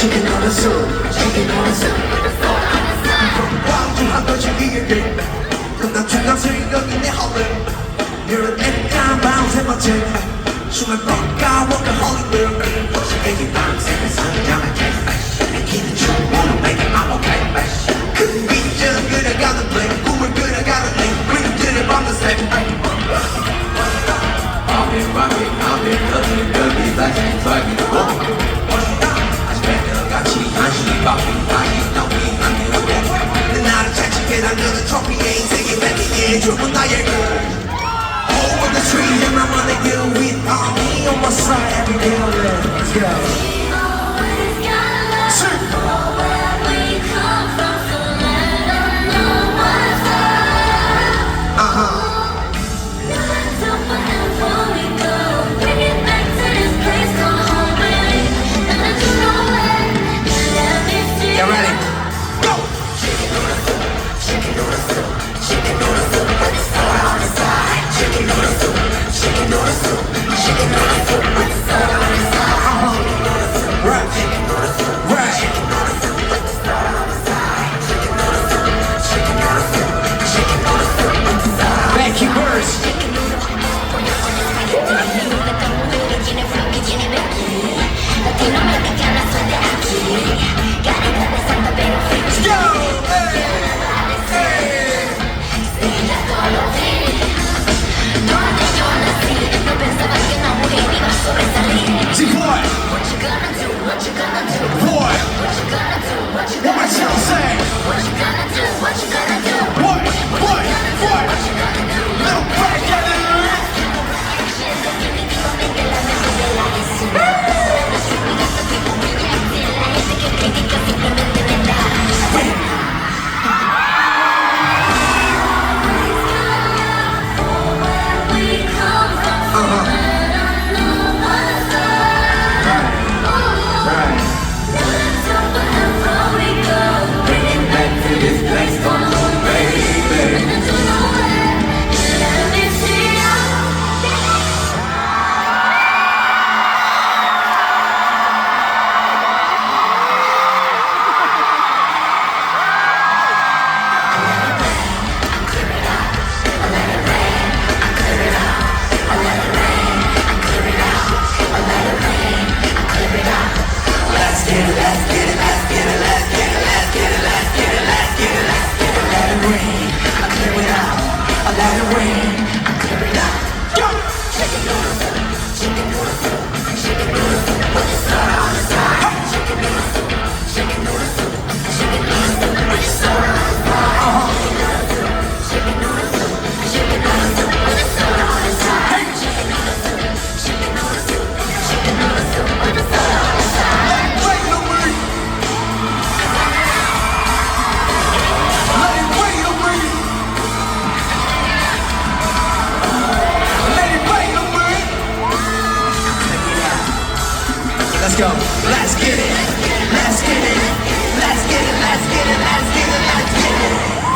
Chicken noodle soup, chicken noodle soup. 광주 한 번씩 이길게. 끝난 최강수인 여기 내 홀을. You're an downbound 세 번째. 숨을 뻗가 workaholic. 애기 밤 새는 성장한 게. 기는 중 wanna make it I'm okay. 큰 비전 그려가는 play. 꿈을 그려가는 lane. 그림들의 밤을 새. I've been loving the like it's like it's wrong. 한심히 바뀐 다시 나오니 아니라고 내 나를 채찍해 당겨는 트로피에 인생의 밴딩에 좁은 나의 글 Over the tree and I'm on the hill with me on my side every day let's go We always gotta know where we come from so let them know what's up Let's open and where we go Bring it back to this place called home baby And let you know Get ready. Go! Chicken noodle soup, chicken noodle soup, chicken noodle soup with the soda on the side. Chicken noodle soup, chicken noodle soup, chicken noodle soup with the soda on the side. Chicken noodle soup, right? Chicken noodle soup, right? Chicken noodle soup with the soda on the side. Chicken noodle soup, chicken noodle soup, chicken noodle soup with the soda on the side. Back you verse. Chicken noodle, pollo con espagueti. Esta mujer tiene flow que tiene Becky. Latinoamericana soy de aquí. Let's go! Hey! Hey! G-Boy! What you gonna do? What you gonna do? Boy! What you gonna do? What you gonna do? Say? What you gonna do? What you gonna do? What? What? What? What you gonna do? Little break at it! Let's go. Let's get it. Let's get it. Let's get it. Let's get it. Let's get it. Let's get it.